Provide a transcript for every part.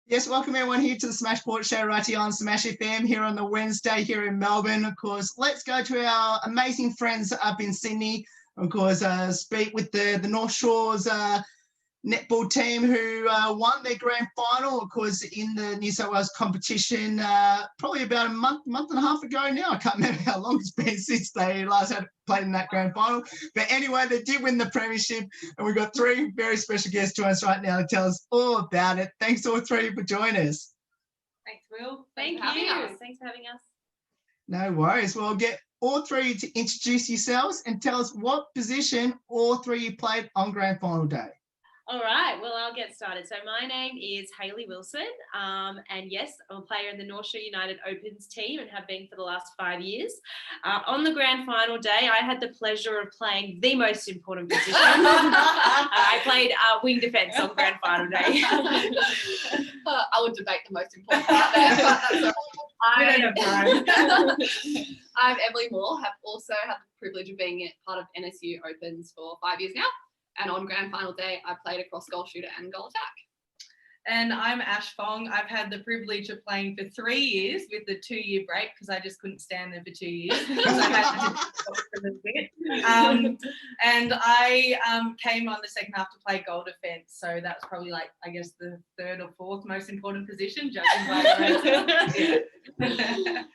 Yes, welcome everyone here to the Smashport Show right here on Smash FM here on the Wednesday here in Melbourne. Of course, let's go to our amazing friends up in Sydney. Of course, speak with the North Shores netball team who won their grand final, of course, in the New South Wales competition probably about a month and a half ago now. I can't remember how long it's been since they last had played in that grand final. But anyway, they did win the Premiership, and we've got three very special guests joining us right now to tell us all about it. Thanks all three for joining us. Thanks, Will. Thanks for having us. No worries. Well, get all three to introduce yourselves and tell us what position all three you played on grand final day. All right, well, I'll get started. So my name is Hayley Wilson, and yes, I'm a player in the North Shore United Opens team and have been for the last 5 years. On the grand final day, I had the pleasure of playing the most important position. I played wing defence on grand final day. I would debate the most important part there. I'm Emily Moore, have also had the privilege of being part of NSU Opens for 5 years now. And on grand final day, I played across goal shooter and goal attack. And I'm Ash Fong. I've had the privilege of playing for 3 years with the 2-year break because I just couldn't stand there for 2 years. So I had to for a little bit. And I came on the second half to play goal defence. So that's probably like, I guess, the third or fourth most important position, judging by the rest.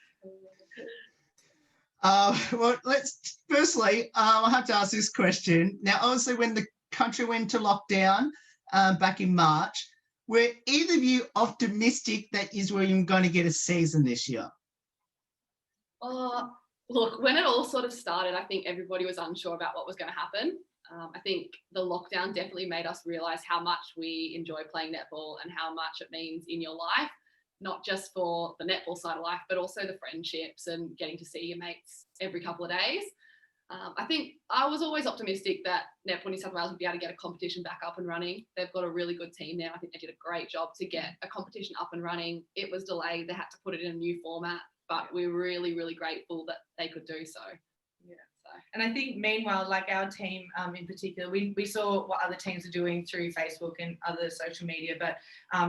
Well, let's firstly, I have to ask this question. Now, obviously, when the country went to lockdown back in March, were either of you optimistic that you were even going to get a season this year? Look, when it all sort of started, I think everybody was unsure about what was going to happen. I think the lockdown definitely made us realise how much we enjoy playing netball and how much it means in your life. Not just for the netball side of life, but also the friendships and getting to see your mates every couple of days. I think I was always optimistic that Netball New South Wales would be able to get a competition back up and running. They've got a really good team now. I think they did a great job to get a competition up and running. It was delayed. They had to put it in a new format, but we're really, really grateful that they could do so. Yeah. And I think meanwhile, like our team in particular, we saw what other teams are doing through Facebook and other social media, but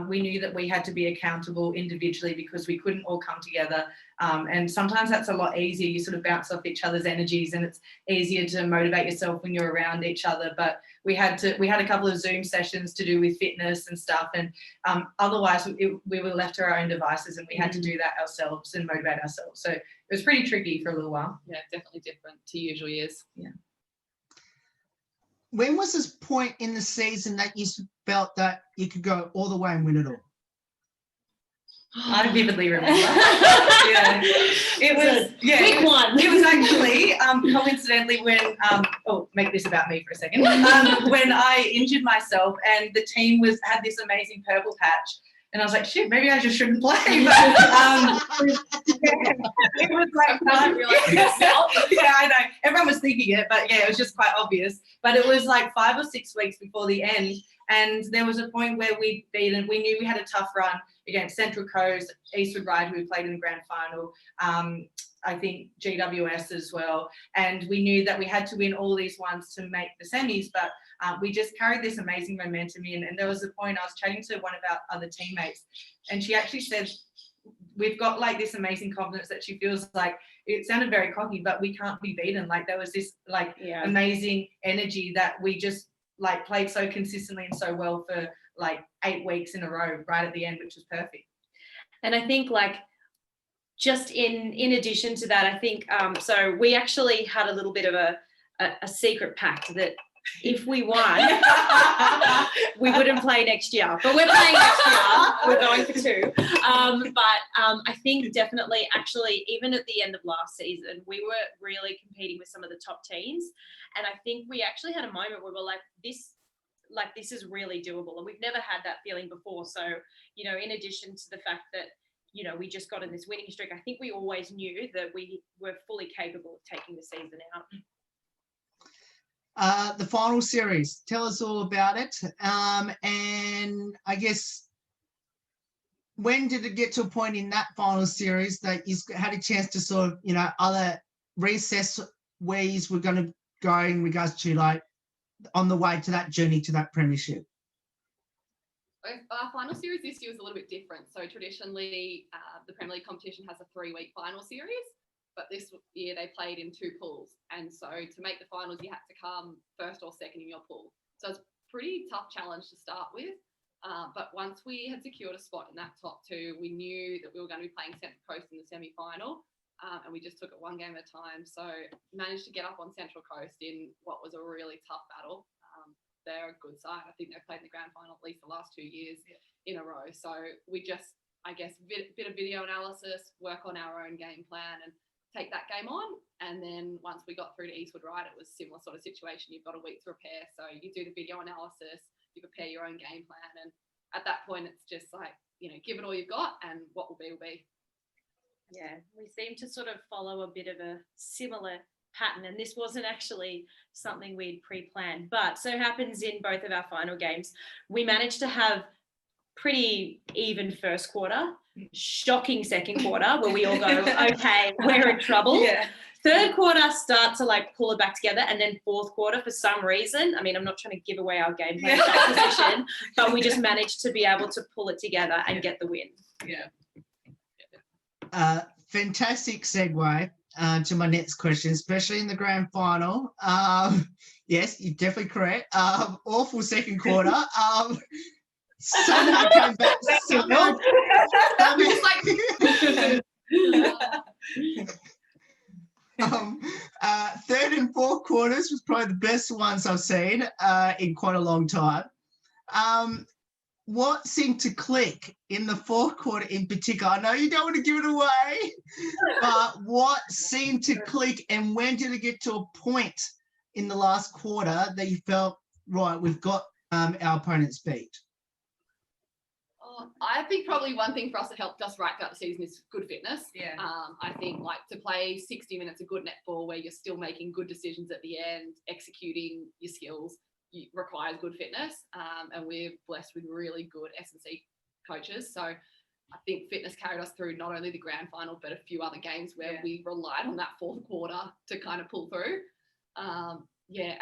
we knew that we had to be accountable individually because we couldn't all come together. And sometimes that's a lot easier. You sort of bounce off each other's energies and it's easier to motivate yourself when you're around each other. But we had a couple of Zoom sessions to do with fitness and stuff. And otherwise we were left to our own devices and we had to do that ourselves and motivate ourselves. So it was pretty tricky for a little while. Yeah, definitely different to usual years. Yeah. When was this point in the season that you felt that you could go all the way and win it all? I vividly remember. Yeah. It was quick one. It was actually coincidentally when make this about me for a second. When I injured myself and the team had this amazing purple patch. And I was like, shit, maybe I just shouldn't play. But it was like, yeah, I know. Everyone was thinking it, but yeah, it was just quite obvious. But it was like 5 or 6 weeks before the end. And there was a point where we knew we had a tough run against Central Coast, Eastwood Ride, who we played in the grand final. I think GWS as well. And we knew that we had to win all these ones to make the semis, but we just carried this amazing momentum in. And there was a point I was chatting to one of our other teammates and she actually said, we've got like this amazing confidence that she feels like, it sounded very cocky, but we can't be beaten. Like there was this amazing energy that we just like played so consistently and so well for like 8 weeks in a row right at the end, which was perfect. And I think like, just in addition to that, I think, so we actually had a little bit of a secret pact that if we won, we wouldn't play next year. But we're playing next year. We're going for 2. But I think definitely, actually, even at the end of last season, we were really competing with some of the top teams. And I think we actually had a moment where we're like, this is really doable. And we've never had that feeling before. So, you know, in addition to the fact that, you know, we just got in this winning streak, I think we always knew that we were fully capable of taking the season out. The final series, tell us all about it. And I guess, when did it get to a point in that final series that you had a chance to sort of, you know, either reassess where you were going to go in regards to like on the way to that journey to that premiership? Our final series this year was a little bit different. So traditionally, the Premier League competition has a 3-week final series, but this year they played in 2 pools. And so to make the finals, you had to come first or second in your pool. So it's a pretty tough challenge to start with. But once we had secured a spot in that top 2, we knew that we were going to be playing Central Coast in the semi-final. And we just took it one game at a time. So managed to get up on Central Coast in what was a really tough battle. They're a good side. I think they've played in the grand final at least the last 2 years in a row. So we just, I guess, bit of video analysis, work on our own game plan and take that game on. And then once we got through to Eastwood Ride, it was a similar sort of situation. You've got a week to prepare. So you do the video analysis, you prepare your own game plan. And at that point, it's just like, give it all you've got and what will be, will be. Yeah, we seem to sort of follow a bit of a similar pattern, and this wasn't actually something we'd pre-planned, but so happens in both of our final games, we managed to have pretty even first quarter, shocking second quarter where we all go, okay, we're in trouble. Yeah. Third quarter start to like pull it back together, and then fourth quarter for some reason, I mean, I'm not trying to give away our game plan position, but we just managed to be able to pull it together and get the win. Yeah. Fantastic segue to my next question, especially in the grand final. Yes, you're definitely correct. Awful second quarter. Somehow came back. Third and fourth quarters was probably the best ones I've seen in quite a long time. What seemed to click in the fourth quarter in particular? I know you don't want to give it away, but what seemed to click, and when did it get to a point in the last quarter that you felt, right, we've got our opponents beat? I think probably one thing for us that helped us right throughout the season is good fitness. Yeah. I think like to play 60 minutes of good netball where you're still making good decisions at the end, executing your skills, requires good fitness, and we're blessed with really good S&C coaches. So I think fitness carried us through not only the grand final, but a few other games where we relied on that fourth quarter to kind of pull through. And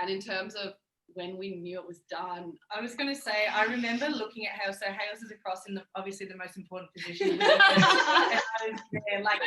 in terms of when we knew it was done, I was going to say, I remember looking at Hales. So Hales is across in obviously the most important position. And I was there, like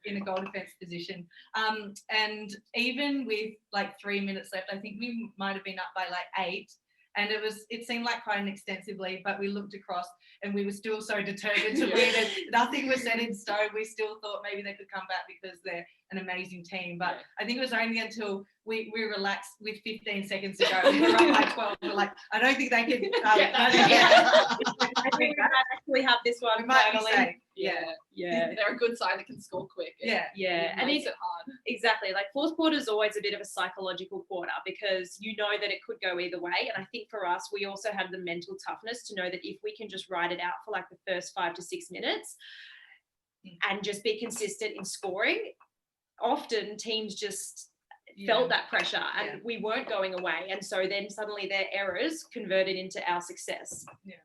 in a goal defense position. And even with like 3 minutes left, I think we might have been up by like 8. And it seemed like quite an extensive lead, but we looked across and we were still so determined to win it. Nothing was set in stone. We still thought maybe they could come back because they're an amazing team. But I think it was only until we relaxed with 15 seconds to go. We were up by 12. We're like, I don't think they can. I think we might actually have this one. We might be safe. Yeah. They're a good side that can score quick. Yeah. It makes it hard. Exactly. Like fourth quarter is always a bit of a psychological quarter because you know that it could go either way. And I think for us, we also have the mental toughness to know that if we can just ride it out for like the first 5 to 6 minutes and just be consistent in scoring, often teams just felt that pressure and we weren't going away. And so then suddenly their errors converted into our success. Yeah.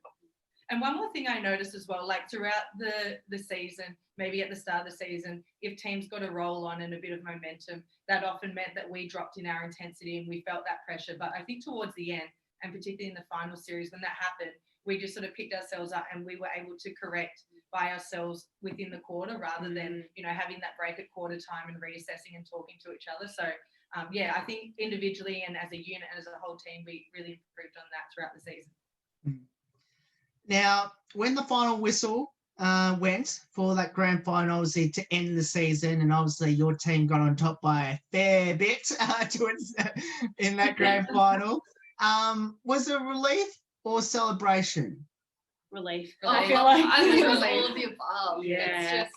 And one more thing I noticed as well, like throughout the season, maybe at the start of the season, if teams got a roll on and a bit of momentum, that often meant that we dropped in our intensity and we felt that pressure. But I think towards the end, and particularly in the final series, when that happened, we just sort of picked ourselves up and we were able to correct by ourselves within the quarter rather than, having that break at quarter time and reassessing and talking to each other. So, I think individually and as a unit and as a whole team, we really improved on that throughout the season. Now, when the final whistle went for that grand final, obviously to end the season, and obviously your team got on top by a fair bit in that grand final, was it relief or celebration? Relief. I feel like I think it was all of the above. Yeah. It's just,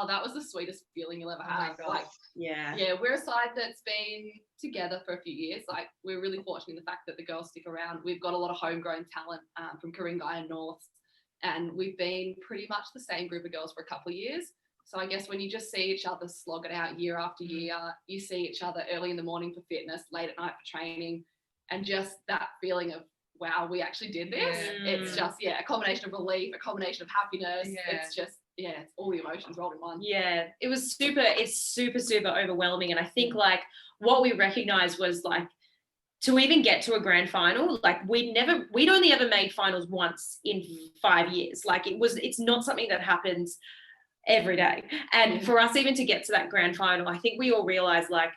that was the sweetest feeling you'll ever have. Like, we're a side that's been together for a few years. Like, we're really fortunate in the fact that the girls stick around. We've got a lot of homegrown talent from Ku-ring-gai and North, and we've been pretty much the same group of girls for a couple of years. So I guess when you just see each other slog it out year after year, you see each other early in the morning for fitness, late at night for training, and just that feeling of, wow, we actually did this. It's just, a combination of relief, a combination of happiness. It's just, it's all the emotions rolled in one. Yeah, it's super overwhelming. And I think like what we recognized was like to even get to a grand final, like we'd only ever made finals once in 5 years. Like it's not something that happens every day. And for us even to get to that grand final, I think we all realized like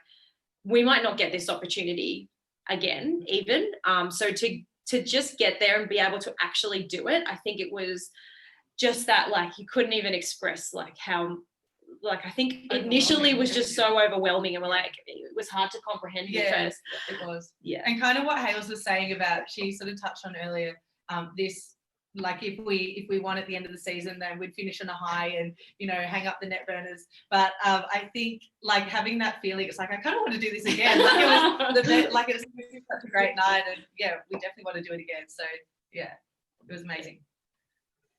we might not get this opportunity again even. So to just get there and be able to actually do it, I think it was just that, like, you couldn't even express like how, like, I think initially was just so overwhelming, and we're like, it was hard to comprehend at first. It was. Yeah. And kind of what Hales was saying about, she sort of touched on earlier, this, like, if we won at the end of the season, then we'd finish on a high and, you know, hang up the net burners. But I think, like, having that feeling, it's like, I kind of want to do this again. Like, it was such a great night, and yeah, we definitely want to do it again. So yeah, it was amazing.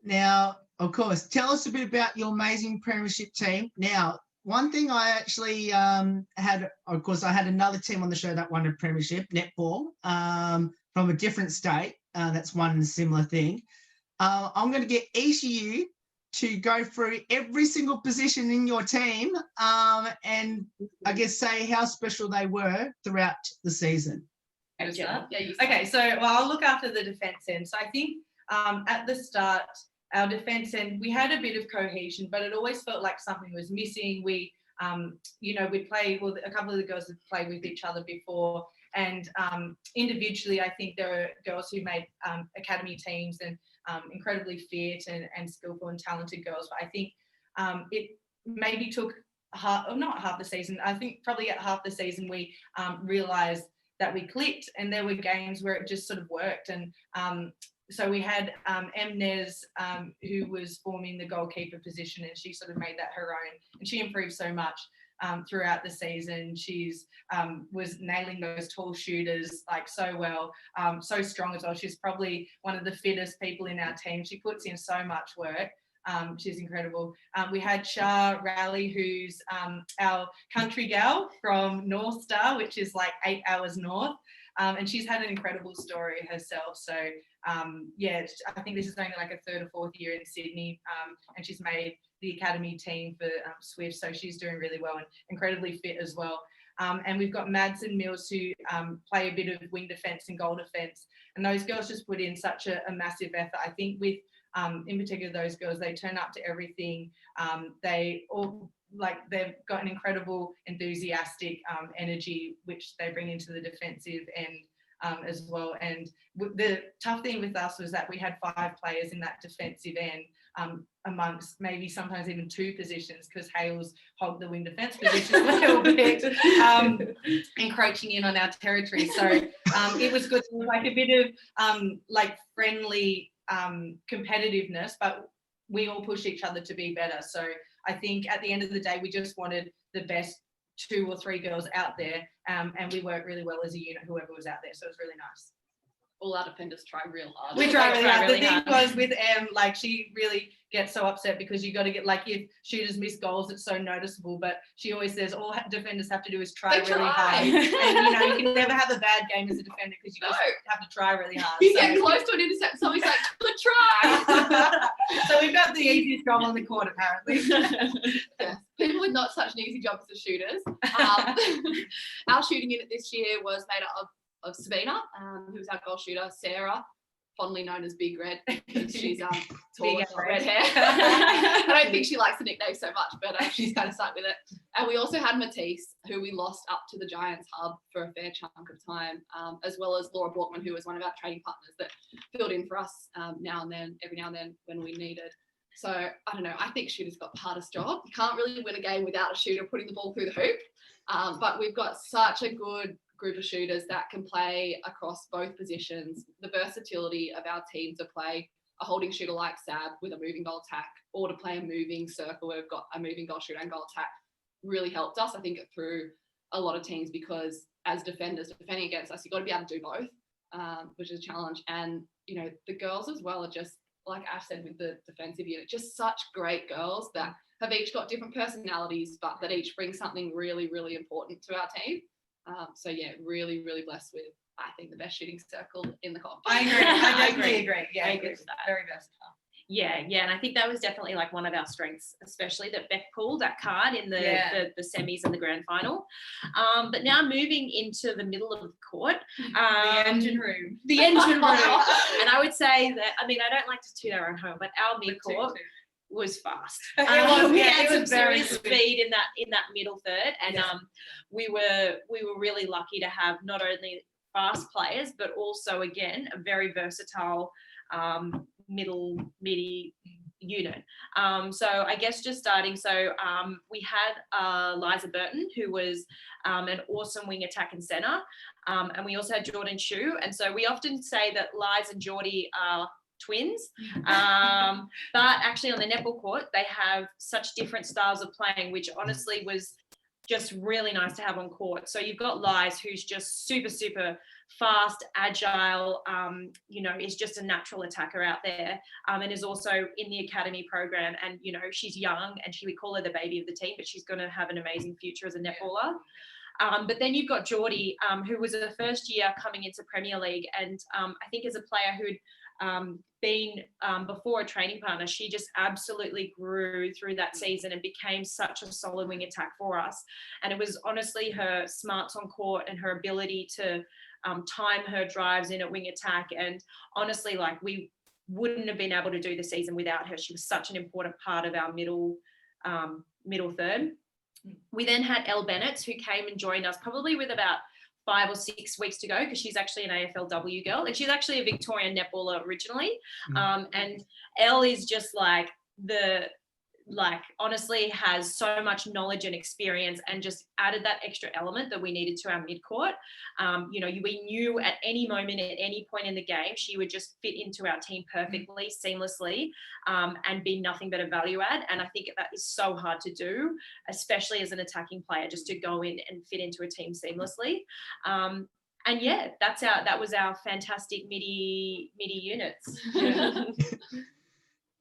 Now, of course, tell us a bit about your amazing Premiership team. Now, one thing I actually had, of course, I had another team on the show that won a Premiership, Netball, from a different state that's won a similar thing. I'm going to get each of you to go through every single position in your team and I guess say how special they were throughout the season. Okay, so I'll look after the defence end. So I think at the start, our defence end, we had a bit of cohesion, but it always felt like something was missing. We, you know, we'd play, well, a couple of the girls had played with each other before, and individually, I think there were girls who made academy teams and incredibly fit and skillful and talented girls. But I think it maybe took not half the season. I think probably at half the season we realised that we clicked, and there were games where it just sort of worked. And so we had Nez, who was forming the goalkeeper position, and she sort of made that her own, and she improved so much throughout the season. She's was nailing those tall shooters like so well, so strong as well. She's probably one of the fittest people in our team. She puts in so much work. She's incredible. We had Shah Rally, who's our country gal from North Star, which is like 8 hours north. And she's had an incredible story herself. So yeah, I think this is only like a 3rd or 4th year in Sydney, and she's made the academy team for Swift. So she's doing really well and incredibly fit as well. And we've got Mads and Mills, who play a bit of wing defence and goal defence. And those girls just put in such a massive effort. I think with, in particular, those girls, they turn up to everything. They all, like, they've got an incredible enthusiastic energy, which they bring into the defensive end as well. And the tough thing with us was that we had 5 players in that defensive end, amongst maybe sometimes even 2 positions, because Hales hogged the wing defence position a little bit, encroaching in on our territory. So it was good. It was like a bit of like friendly competitiveness, but we all pushed each other to be better. So I think at the end of the day, we just wanted the best 2 or 3 girls out there, and we worked really well as a unit, whoever was out there. So it was really nice. All our defenders try real hard. We try really hard. The thing was with Em, like, she really gets so upset because you got to get, like, if shooters miss goals, it's so noticeable. But she always says all defenders have to do is try really hard. And, you know, you can never have a bad game as a defender because you just have to try really hard. You get close to an intercept, somebody's like, good try. So we've got the easiest job on the court, apparently. Yes. People with not such an easy job as the shooters. Our shooting unit this year was made up of Sabina, who was our goal shooter, Sarah, fondly known as Big Red, because she's tall and red hair. I don't think she likes the nickname so much, but she's kind of stuck with it. And we also had Matisse, who we lost up to the Giants hub for a fair chunk of time, as well as Laura Borkman, who was one of our training partners that filled in for us every now and then when we needed. So I don't know, I think shooters got the hardest job. You can't really win a game without a shooter putting the ball through the hoop, but we've got such a good group of shooters that can play across both positions. The versatility of our team to play a holding shooter like Sab with a moving goal attack, or to play a moving circle where we've got a moving goal shooter and goal attack, really helped us. I think it threw a lot of teams, because as defenders defending against us, you've got to be able to do both, which is a challenge. And, you know, the girls as well are just, like Ash said with the defensive unit, just such great girls that have each got different personalities, but that each bring something really, really important to our team. So yeah, really, really blessed with, I think, the best shooting circle in the comp. I agree. I definitely agree. Yeah, I agree with that. Very versatile. Yeah, and I think that was definitely like one of our strengths, especially that Beck pulled that card in the semis and the grand final. But now moving into the middle of the court, The engine room. The engine room, and I would say that, I mean, I don't like to toot our own home, but our mid court was fast. We had some serious speed in that middle third, and we were really lucky to have not only fast players, but also again a very versatile midi unit. So I guess just starting, so we had Liza Burton, who was an awesome wing attack and centre, and we also had Jordan Shue, and so we often say that Liza and Geordie are twins, but actually on the netball court they have such different styles of playing, which honestly was just really nice to have on court. So you've got Liz, who's just super fast, agile, is just a natural attacker out there, and is also in the academy program, and she's young, and we call her the baby of the team, but she's going to have an amazing future as a netballer. But then you've got Geordie, who was a first year coming into Premier League, and I think as a player who'd been before a training partner, she just absolutely grew through that season and became such a solid wing attack for us. And it was honestly her smarts on court and her ability to time her drives in at wing attack, and honestly, like, we wouldn't have been able to do the season without her. She was such an important part of our middle third. We then had Elle Bennett, who came and joined us probably with about 5 or 6 weeks to go, because she's actually an AFLW girl, and she's actually a Victorian netballer originally. And Elle is just honestly has so much knowledge and experience, and just added that extra element that we needed to our mid-court. We knew at any moment, at any point in the game, she would just fit into our team perfectly, seamlessly, and be nothing but a value add. And I think that is so hard to do, especially as an attacking player, just to go in and fit into a team seamlessly. And yeah, that was our fantastic midi units.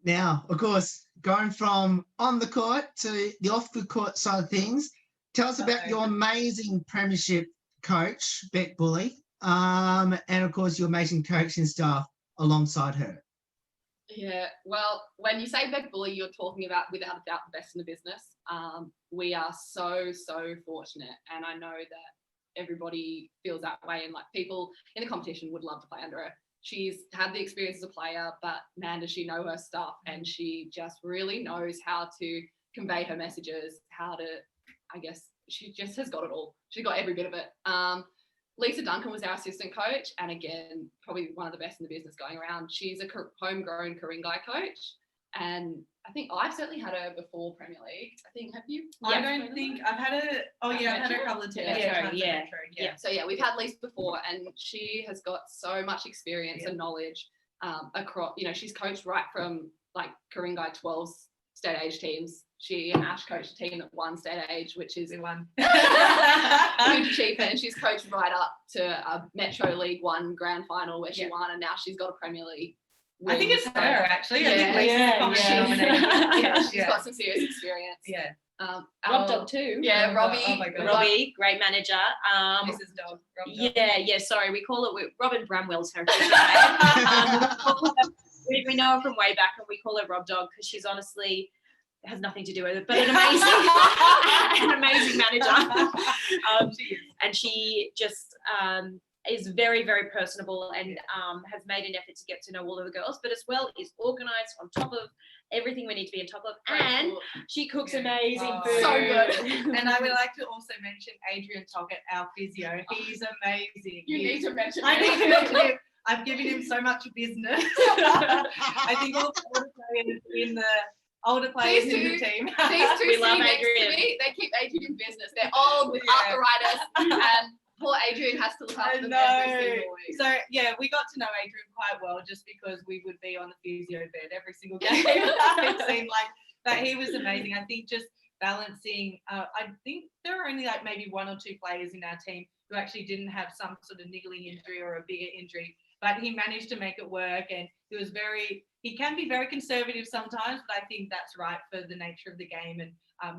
Now, of course, going from on the court to the off the court side of things, tell us about your amazing Premiership coach, Beck Bully, and of course your amazing coaching staff alongside her. Yeah, well, when you say Beck Bully, you're talking about, without a doubt, the best in the business. We are so fortunate, and I know that everybody feels that way, and like people in the competition would love to play under her. She's had the experience as a player, but man, does she know her stuff, and she just really knows how to convey her messages, she just has got it all. She's got every bit of it. Lisa Duncan was our assistant coach, and again, probably one of the best in the business going around. She's a homegrown Karingai coach, and I think I've certainly had her before Premier League. I think, have you? I don't think I've had her. Oh yeah, I've had her a couple of times. Yeah. So yeah, we've had Lisa before, and she has got so much experience and knowledge across. She's coached right from like Karingai 12 state age teams. She and Ash coached a team that won state age, which is one huge achievement. And she's coached right up to a Metro League 1 grand final where she won, and now she's got a Premier League. I think it's her actually. Yeah, I think she's got some serious experience. Yeah. Rob Dog too. Yeah, Robbie. Oh my God. Robbie, great manager. Mrs. Dog. Yeah. Sorry, we call it Robin Bramwell's her. We know her from way back, and we call her Rob Dog because she's honestly has nothing to do with it, but an amazing manager. And she just is very personable, and has made an effort to get to know all of the girls, but as well is organised on top of everything we need to be on top of, and she cooks amazing food. So good. And I would like to also mention Adrian Toggett, our physio. He's amazing. You need to mention him. I need to mention him. I've given him so much business. I think all the older players in the team. These two we love next Adrian. to me, they keep Adrian in business. They're old with arthritis, and poor Adrian has to look after them every single week. So yeah, we got to know Adrian quite well just because we would be on the physio bed every single game. It seemed like, but he was amazing. I think just balancing. I think there were only like maybe 1 or 2 players in our team who actually didn't have some sort of niggling injury or a bigger injury, but he managed to make it work, and he can be very conservative sometimes, but I think that's right for the nature of the game, and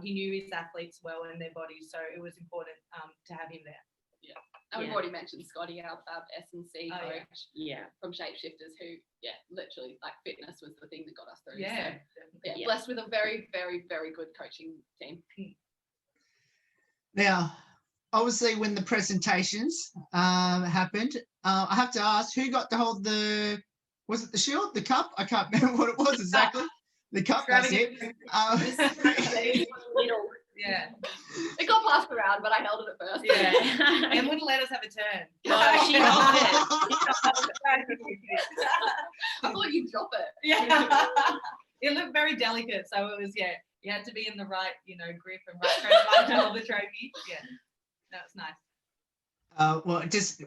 he knew his athletes well and their bodies, so it was important to have him there. Yeah. And we've Yeah. already mentioned Scotty, our S&C Oh, yeah. coach Yeah. from Shapeshifters, who, literally, like, fitness was the thing that got us through. Yeah. So, Yeah. blessed with a very, very, very good coaching team. Now, obviously, when the presentations happened, I have to ask, who got to hold was it the shield, the cup? I can't remember what it was exactly. The cup, that's it. Little. Yeah. It got passed around, but I held it at first. Yeah. And wouldn't let us have a turn. No, she held it. I thought you'd drop it. Yeah. It looked very delicate, so it was, you had to be in the right, grip and right frame of mind to hold the trophy. Yeah. No, it's nice.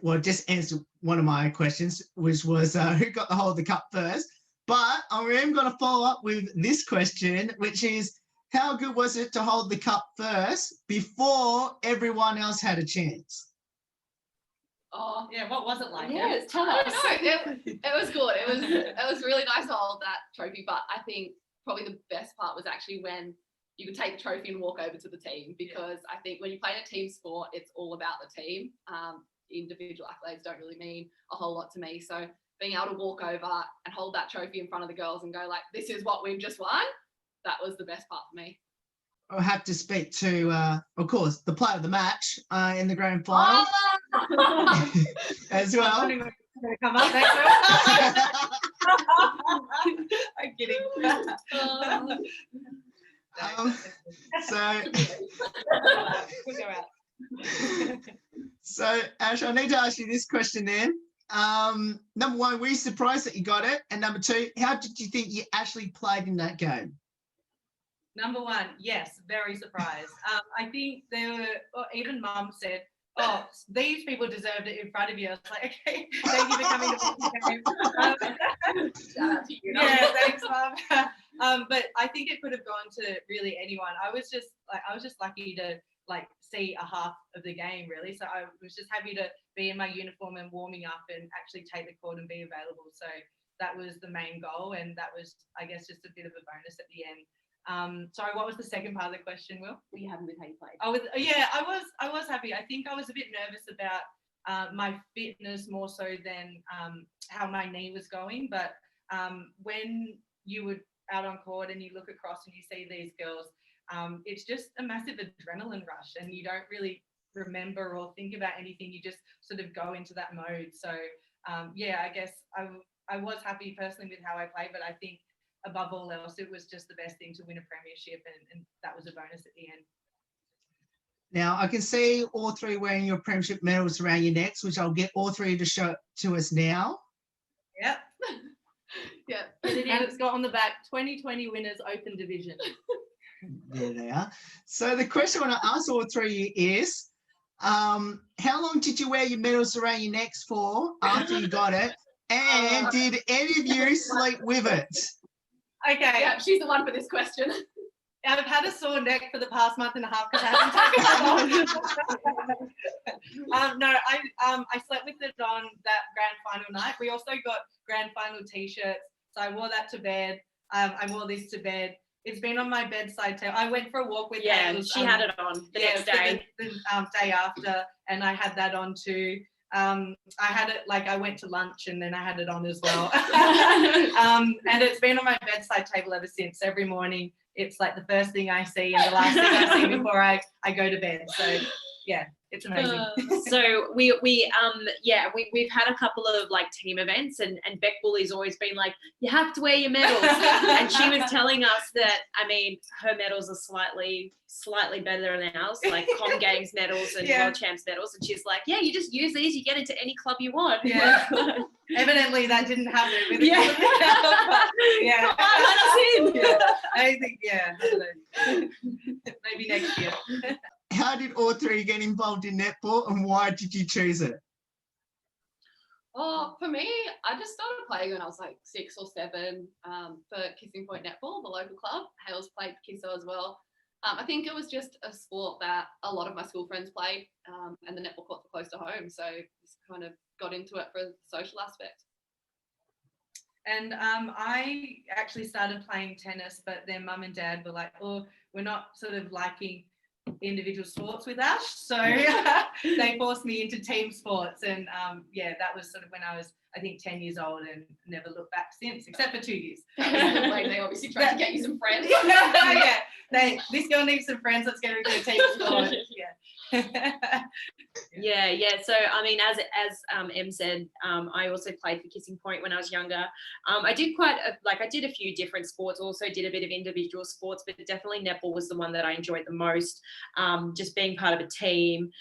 Well, it just answered one of my questions, which was who got to hold the cup first. But I am going to follow up with this question, which is, how good was it to hold the cup first before everyone else had a chance? Oh, Yeah, what was it like? yeah, tell I us. don't know. It was good. It was really nice to hold that trophy, but I think probably the best part was actually when you could take the trophy and walk over to the team, because I think when you play in a team sport, it's all about the team. Individual accolades don't really mean a whole lot to me. So being able to walk over and hold that trophy in front of the girls and go like, this is what we've just won, that was the best part for me. I'll have to speak to, of course, the player of the match in the grand final as well. I'm going to come up next I'm kidding. We'll go out. So, Ash, I need to ask you this question then. Number one, were you surprised that you got it? And number two, how did you think you actually played in that game? Number one, yes, very surprised. I think even Mum said, oh, these people deserved it in front of you. I was like, okay, thank you for coming to the game. Shout out to you. Yeah, thanks, Mum. But I think it could have gone to really anyone. I was just lucky to see a half of the game, really. So I was just happy to be in my uniform and warming up and actually take the court and be available. So that was the main goal, and that was, I guess, just a bit of a bonus at the end. Sorry, what was the second part of the question, Will? Were you happy with how you played? I was happy. I think I was a bit nervous about my fitness more so than how my knee was going. But when you were out on court and you look across and you see these girls, it's just a massive adrenaline rush, and you don't really remember or think about anything. You just sort of go into that mode. So I guess I was happy personally with how I played, but I think above all else, it was just the best thing to win a premiership, and that was a bonus at the end. Now, I can see all three wearing your premiership medals around your necks, which I'll get all three to show to us now. Yep. Yeah. And it's got on the back, 2020 winners open division. There they are. So the question I want to ask all three is, how long did you wear your medals around your necks for after you got it? And did any of you sleep with it? Okay. Yeah, she's the one for this question. I've had a sore neck for the past month and a half because I haven't taken it on. No, I slept with it on that grand final night. We also got grand final t-shirts, so I wore that to bed. I wore this to bed. It's been on my bedside table. I went for a walk with Yeah, she had it on the next day. The day after, and I had that on too. I had it I went to lunch and then I had it on as well. And it's been on my bedside table ever since. Every morning it's the first thing I see and the last thing I see before I go to bed. So yeah, it's amazing. So we've had a couple of team events, and Beck Bully's always been like, you have to wear your medals. And she was telling us that, her medals are slightly better than ours, Com Games medals and World Champs medals. And she's like, yeah, you just use these, you get into any club you want. Yeah. Evidently that didn't happen with yeah. Yeah. I think, maybe next year. How did all three get involved in netball, and why did you choose it? Oh, for me, I just started playing when I was 6 or 7 for Kissing Point Netball, the local club. Hales played Kisso as well. I think it was just a sport that a lot of my school friends played, and the netball courts were close to home, so just kind of got into it for the social aspect. And I actually started playing tennis, but then Mum and Dad were like, oh, we're not sort of liking individual sports with Ash. So they forced me into team sports. And that was sort of when I was, I think, 10 years old, and never looked back since, except for 2 years. Like they obviously tried to get you some friends. This girl needs some friends. Let's get her into a team sport. So I mean, as Em said, I also played for Kissing Point when I was younger. I did I did a few different sports, also did a bit of individual sports, but definitely netball was the one that I enjoyed the most. Just being part of a team.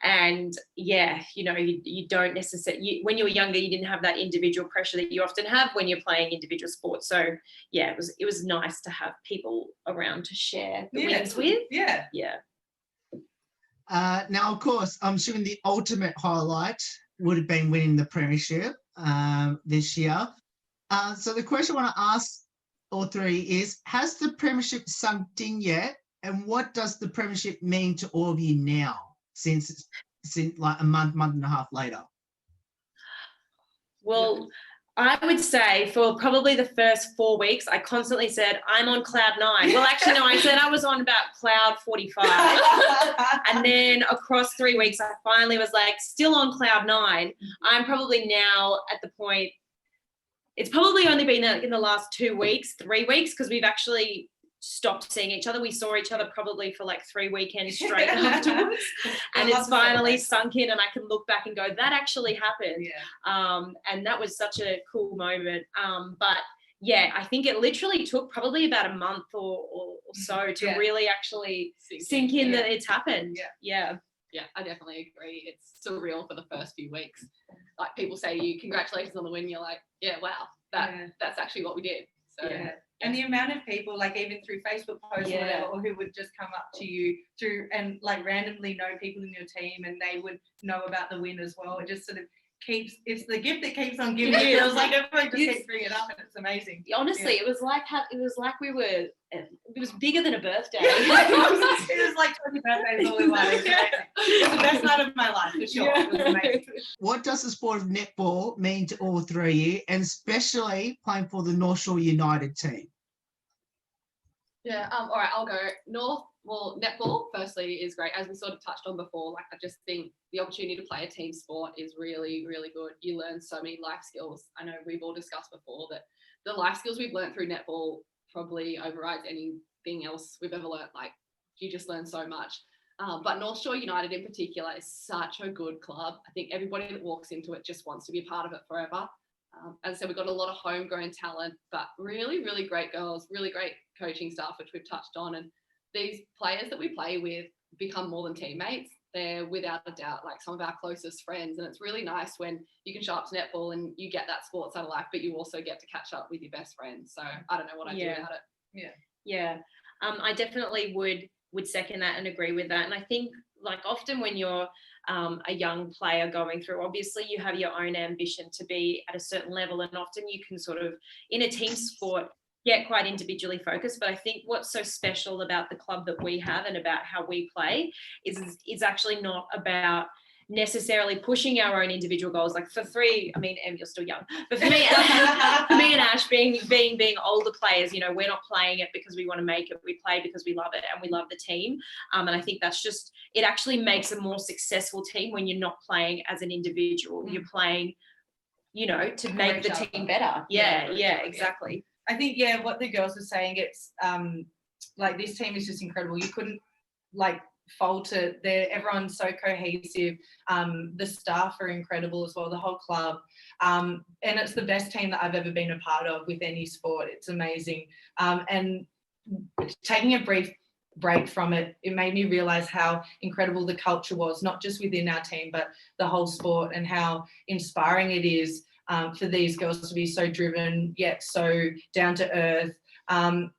And you don't necessarily, when you were younger, you didn't have that individual pressure that you often have when you're playing individual sports. So it was nice to have people around to share the wins with. Now, of course, I'm assuming the ultimate highlight would have been winning the Premiership this year. So the question I want to ask all three is, has the Premiership sunk in yet? And what does the Premiership mean to all of you now, since like a month and a half later? Well, I would say for probably the first 4 weeks, I constantly said, I'm on cloud 9. Well, actually, no, I said I was on about cloud 45. And then across 3 weeks, I finally was like, still on cloud 9. I'm probably now at the point, it's probably only been in the last 2 weeks, 3 weeks, because we've actually stopped seeing each other. We saw each other probably for like 3 weekends straight afterwards, and it's finally sunk in, and I can look back and go, that actually happened. And that was such a cool moment. But I think it literally took probably about a month or so to really actually sink in that it's happened. Yeah, I definitely agree. It's surreal for the first few weeks. Like, people say to you, congratulations on the win. You're like, wow, that's actually what we did. So and the amount of people, like even through Facebook posts or whatever, or who would just come up to you through and like randomly know people in your team, and they would know about the win as well. It just sort of it's the gift that keeps on giving. It feels like everyone just keeps bringing it up, and it's amazing. Honestly, it was like it was bigger than a birthday. It was like 20 birthdays all in one. It was the best night of my life, for sure. It was amazing. What does the sport of netball mean to all three of you, and especially playing for the North Shore United team? All right, I'll go. Netball, firstly, is great. As we sort of touched on before, like, I just think the opportunity to play a team sport is really, really good. You learn so many life skills. I know we've all discussed before that the life skills we've learned through netball probably overrides anything else we've ever learned. Like, you just learn so much. But North Shore United in particular is such a good club. I think everybody that walks into it just wants to be a part of it forever. As I said, we've got a lot of homegrown talent, but really, really great girls, really great coaching staff, which we've touched on. And these players that we play with become more than teammates. They're without a doubt like some of our closest friends. And it's really nice when you can show up to netball and you get that sports side of life, but you also get to catch up with your best friends. So I don't know what I'd do without it. I definitely would second that and agree with that. And I think, like, often when you're a young player going through, obviously you have your own ambition to be at a certain level, and often you can sort of, in a team sport, get quite individually focused. But I think what's so special about the club that we have and about how we play is actually not about necessarily pushing our own individual goals. Like, for three, I mean, Em, you're still young, but for me and Ash, being older players, we're not playing it because we want to make it. We play because we love it and we love the team. And I think that's just, it actually makes a more successful team when you're not playing as an individual. You're playing, to make the team better. Yeah, exactly. I think, what the girls were saying, it's like, this team is just incredible. You couldn't falter. Everyone's so cohesive. The staff are incredible as well, the whole club. And it's the best team that I've ever been a part of with any sport. It's amazing. And taking a brief break from it, it made me realise how incredible the culture was, not just within our team, but the whole sport, and how inspiring it is for these girls to be so driven, yet so down to earth.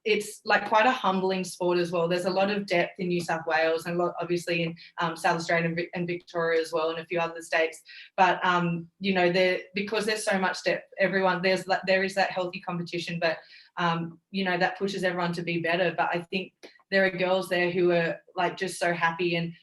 It's like quite a humbling sport as well. There's a lot of depth in New South Wales, and a lot obviously in South Australia and Victoria as well, and a few other states. But because there's so much depth, there is that healthy competition, but that pushes everyone to be better. But I think there are girls there who are like just so happy, and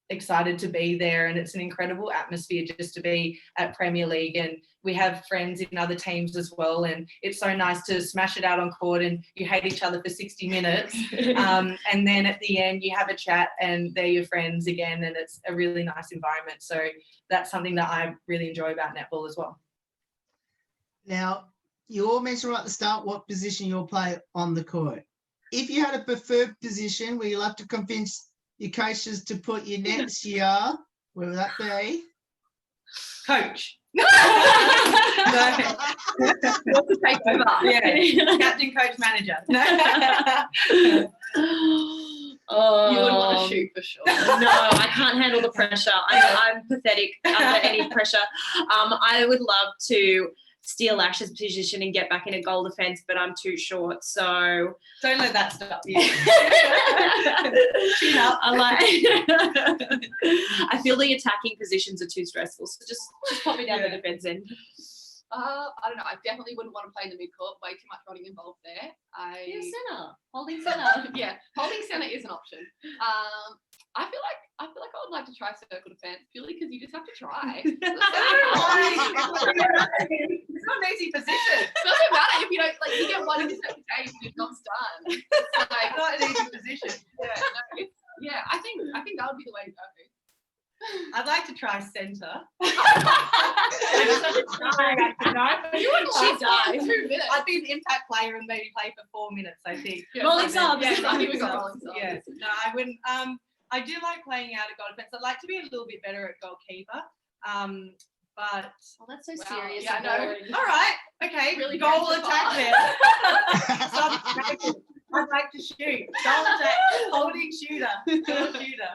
excited to be there, and it's an incredible atmosphere just to be at Premier League, and we have friends in other teams as well, and it's so nice to smash it out on court and you hate each other for 60 minutes and then at the end you have a chat and they're your friends again, and it's a really nice environment. So that's something that I really enjoy about netball as well. Now, you all mentioned right at the start what position you'll play on the court. If you had a preferred position where you'll have to convince your coaches to put you next year, where would that be? Coach. To take over. Yeah. Captain, coach, manager. You wouldn't want to shoot for sure. No, I can't handle the pressure. I'm pathetic under any pressure. I would love to steal Ash's position and get back in a goal defence, but I'm too short, so Don't let that stop you. I feel the attacking positions are too stressful, so just pop me down the defence end. I don't know. I definitely wouldn't want to play in the mid-court. Way too much running involved there. You're centre, holding centre. Yeah, holding centre is an option. I feel like I would like to try circle defence purely because you just have to try. It's not an easy position. It doesn't matter if you don't you get one intercept a day, you're not done. It's like, Not an easy position. Yeah, I think that would be the way to go. I'd like to try centre. You wouldn't She last died. 2 minutes. I'd be an impact player and maybe play for 4 minutes, I think. Rolling subs. Yeah, rolling we got subs. rolling subs. Yeah. No, I wouldn't. I do like playing out of goal defence. I'd like to be a little bit better at goalkeeper. But Oh, that's so Wow. serious. Yeah, I and know. boring. all right, okay. Really Goal goes to attack far. there. I'd like to shoot. Goal attack, holding shooter. Goal shooter.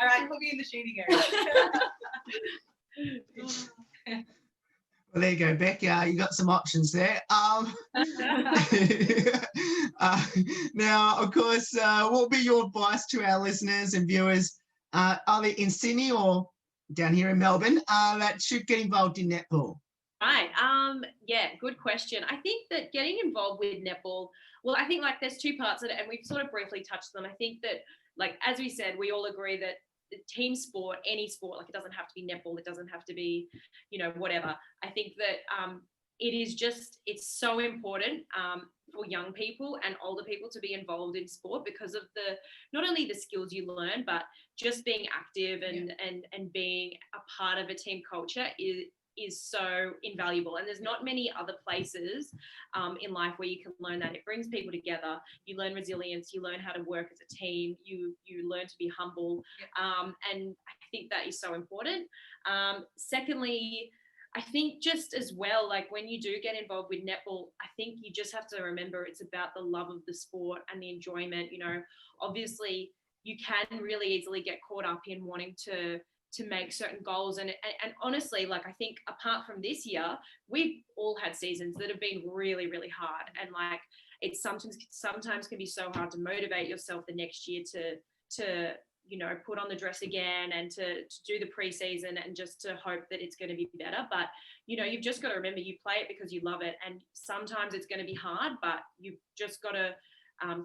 All right, put me in the shooting area. Well, there you go, Beck. You got some options there. Now, of course, what will be your advice to our listeners and viewers, either in Sydney or down here in Melbourne, that should get involved in netball? Right. Yeah, good question. I think that getting involved with netball, well, I think there's two parts of it, and we've sort of briefly touched them. I think that, as we said, we all agree that team sport, any sport, it doesn't have to be netball, it doesn't have to be, whatever. I think that it's so important for young people and older people to be involved in sport because of not only the skills you learn, but just being active and being a part of a team culture is so invaluable. And there's not many other places in life where you can learn that. It brings people together. You learn resilience. You learn how to work as a team. You learn to be humble. And I think that is so important. Secondly, I think just as well, when you do get involved with netball, I think you just have to remember it's about the love of the sport and the enjoyment. Obviously you can really easily get caught up in wanting to make certain goals. And honestly, I think apart from this year, we've all had seasons that have been really, really hard. And it's sometimes can be so hard to motivate yourself the next year to put on the dress again and to do the preseason and just to hope that it's going to be better. But, you've just got to remember you play it because you love it. And sometimes it's going to be hard, but you've just got to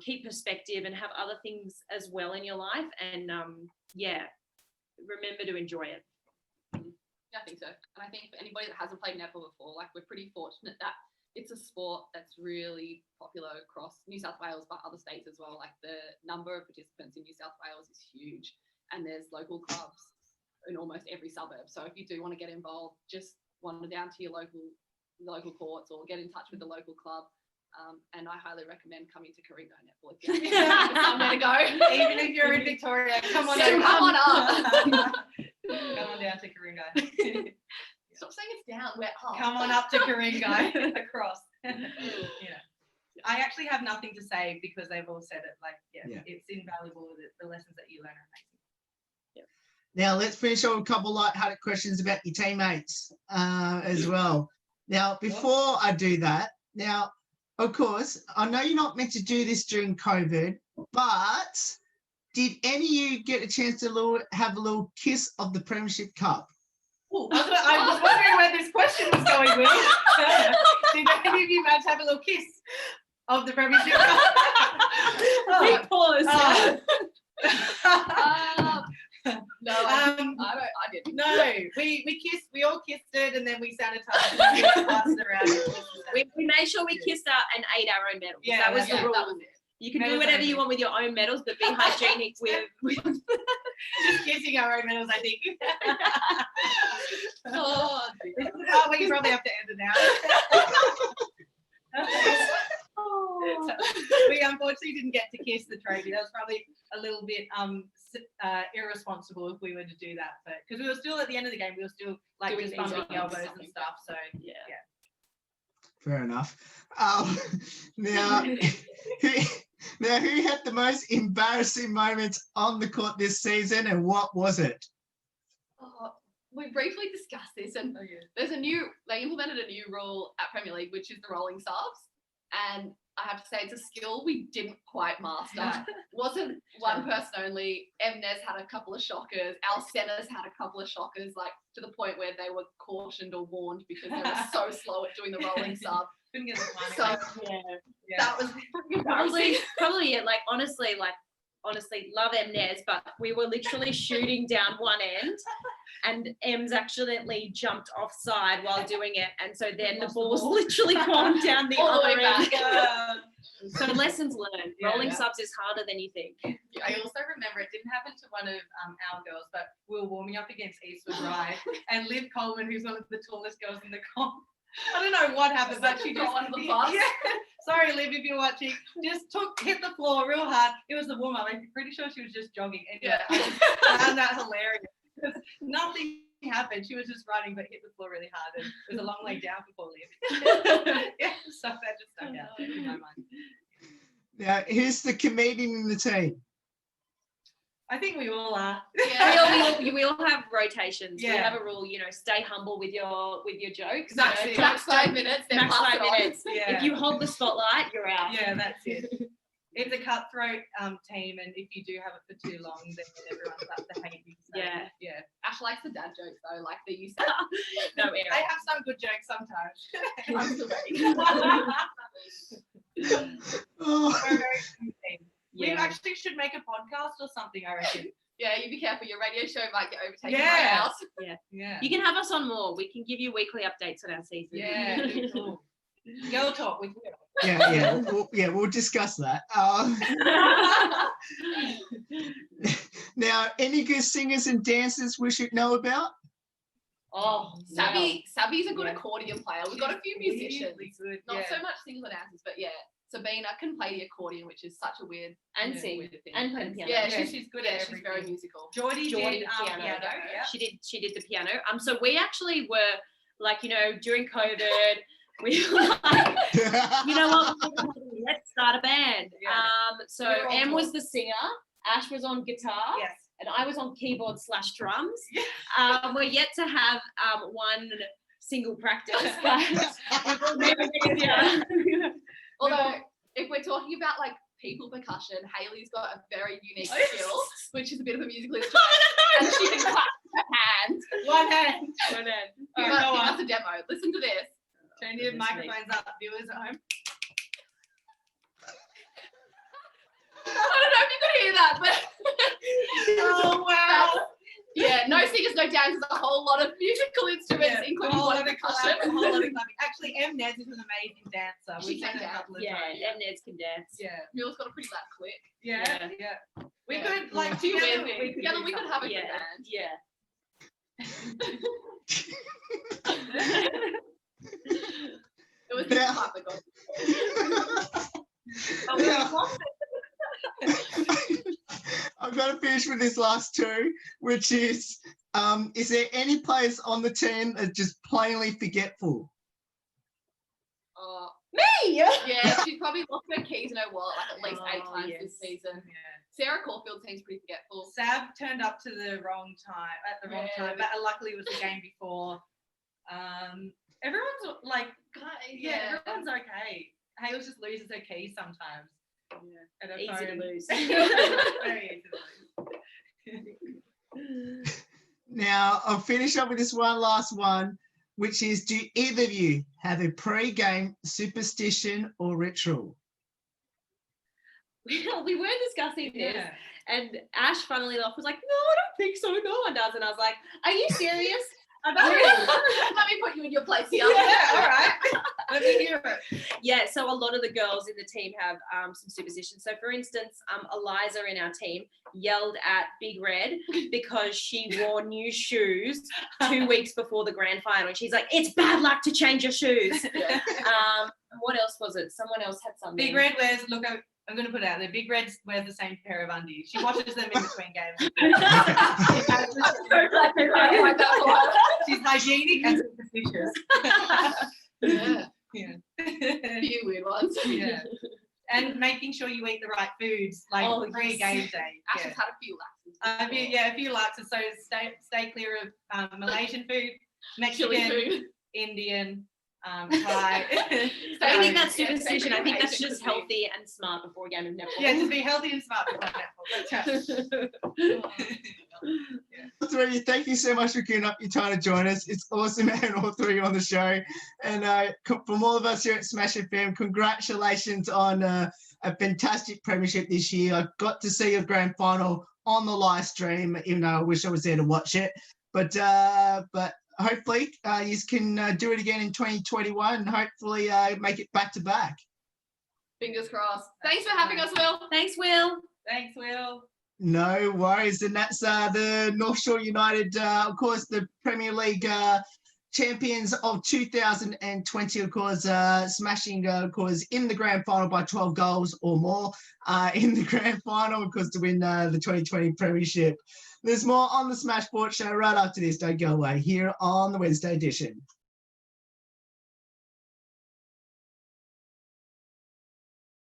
keep perspective and have other things as well in your life. And remember to enjoy it. Yeah, I think so. And I think for anybody that hasn't played netball before, we're pretty fortunate that it's a sport that's really popular across New South Wales, but other states as well. The number of participants in New South Wales is huge, and there's local clubs in almost every suburb. So if you do want to get involved, just wander down to your local courts or get in touch with the local club. And I highly recommend coming to Karinga Netball if you have somewhere to go. Even if you're in Victoria, come on Yeah, over. come on up. Come on down to Karinga. Stop saying it's down, we're up. Come on up to Karinga across. I actually have nothing to say because they've all said it. It's invaluable. The lessons that you learn are amazing. Now, let's finish on a couple light-hearted questions about your teammates as well. Now, before I do that, of course, I know you're not meant to do this during COVID, but did any of you get a chance to have a little kiss of the Premiership Cup? Ooh, I was wondering where this question was going with. Did any of you manage to have a little kiss of the Premiership Cup? Big pause. No, I didn't. No, we kissed. We all kissed it, and then we sanitized it and passed it around. We made sure we kissed out and ate our own medals. Yeah, that was the rule. That was it. You can Medals do whatever only. you want with your own medals, but be hygienic with Just kissing our own medals, I think. Oh, dear. Oh, we probably have to end it now. We unfortunately didn't get to kiss the trophy. That was probably a little bit irresponsible if we were to do that, but because we were still at the end of the game, we were still like Doing just bumping things elbows and and stuff. So yeah. Fair enough. Now, who had the most embarrassing moments on the court this season, and what was it? Oh, we briefly discussed this, and they implemented a new rule at Premier League, which is the rolling subs. And I have to say, it's a skill we didn't quite master. Yeah. Wasn't one person only. Emnes had a couple of shockers. Our centers had a couple of shockers, like to the point where they were cautioned or warned because they were so slow at doing the rolling sub. couldn't get the timing. So Yeah. that was embarrassing. Probably it. Honestly, love Emnes, but we were literally shooting down one end, and Ems accidentally jumped offside while doing it, and so then the ball's literally gone down the All the other way end. back. So lessons learned. Yeah. Rolling subs is harder than you think. I also remember it didn't happen to one of our girls, but we were warming up against Eastwood Rye, and Liv Coleman, who's one of the tallest girls in the comp, I don't know what happened, but she just under the bus. Yeah. Sorry, Liv, if you're watching, just hit the floor real hard. It was the warm up. I'm pretty sure she was just jogging. And Yeah. I just found that hilarious. Because nothing happened. She was just running, but hit the floor really hard. And it was a long way down for poor Liv. Yeah, so that just stuck out in my mind. Now, who's the comedian in the team? I think we all are. Yeah. We all have rotations. We Yeah. have a rule, stay humble with your jokes. Max 5 minutes, then Max pass 5 it on. minutes. Yeah. If you hold the spotlight, you're out. Yeah, that's it. It's a cutthroat team, and if you do have it for too long, then everyone starts to hate you. So, Yeah. Yeah. Ash likes the dad jokes though, like the you said. No I error. have some good jokes sometimes. I'm still ready. Oh, We're a very good team. We Yeah. actually should make a podcast or something, I reckon. Yeah, you be careful. Your radio show might get overtaken by Yeah. ours. Yeah. You can have us on more. We can give you weekly updates on our season. Yeah. Cool. Girl talk with Will. we'll discuss that. Now, any good singers and dancers we should know about? Oh, Sabby's a good Yeah. accordion player. We've got a few musicians. Really good. Not so much singers or dancers, but yeah. Sabina can play the accordion, which is such a weird and Yeah, sing weird thing. and play the piano. Yeah, Yeah, she's good at everything. she's very musical. Geordie Geordie did piano. piano. Yeah. She did the piano. So we actually were during COVID, we were like, you know what? Let's start a band. Yeah. So We were all Em was taught. the singer, Ash was on guitar, Yes. and I was on keyboard/drums. Yeah. We're yet to have one single practice, but yeah. Although, if we're talking about like people percussion, Hayley's got a very unique skill, which is a bit of a musical instrument, and she can clap her hands. One hand. One end. Give Alright, go us on. a demo. Listen to this. Turn your Goodness me. microphones up, viewers at home. I don't know if you could hear that, but Oh wow. yeah, no singers, no dancers, a whole lot of musical instruments, including one of percussion. A whole lot of clapping. Actually, M. Nez is an amazing dancer. She We've can seen it a dance. couple of Yeah, times. Emnes can dance. Yeah. Mule's got a pretty loud click. Yeah. Yeah. We Yeah. could like Two together. women. We Together do we could something. have a good Yeah, band. yeah. It was Yeah. the part that got I've got to finish with this last two, which is there any players on the team that are just plainly forgetful? Me! yeah, she's probably lost her keys in her wallet like at least 8 Oh, times yes. this season. Yeah. Sarah Caulfield seems pretty forgetful. Sav turned up to the wrong time at the wrong Yeah. time, but luckily it was the game before. Everyone's like, Yeah. everyone's okay. Hales just loses her keys sometimes. At her Easy to phone. lose. Very easy to lose. Now, I'll finish up with this one last one, which is, do either of you have a pre-game superstition or ritual? We were discussing this. Yeah. And Ash, funnily enough, was like, no, I don't think so. No one does. And I was like, are you serious? I don't. Let me put you in your place here. Yeah, all right. Let me hear it. Yeah, so a lot of the girls in the team have some superstitions. So, for instance, Eliza in our team yelled at Big Red because she wore new shoes 2 weeks before the grand final. And she's like, it's bad luck to change your shoes. What else was it? Someone else had something. Big Red wears, look, I'm going to put it out there. Big Red wears the same pair of undies. She washes them in between games. She's hygienic and superstitious. Yeah. Yeah. Few weird ones. Yeah. And making sure you eat the right foods, like pre-game day. Ash has had a few laxes. A few laxes. So stay clear of Malaysian food, Chili Mexican, food. Indian, Thai. I think that's Yeah, superstition. I think that's sacred just food. healthy and smart before a game of netball. Yeah, to be healthy and smart before netball. That's right. All three, thank you so much for giving up your time to join us. It's awesome having all three on the show. And from all of us here at Smash FM, congratulations on a fantastic premiership this year. I got to see your grand final on the live stream, even though I wish I was there to watch it. But hopefully you can do it again in 2021 and hopefully make it back to back. Fingers crossed. Thanks for having us, Will. Thanks, Will. Thanks, Will. No worries. And that's the North Shore United, of course, the Premier League champions of 2020, of course, smashing, of course, in the grand final by 12 goals or more in the grand final, of course, to win the 2020 Premiership. There's more on the Smash Sports Show right after this. Don't go away here on the Wednesday edition.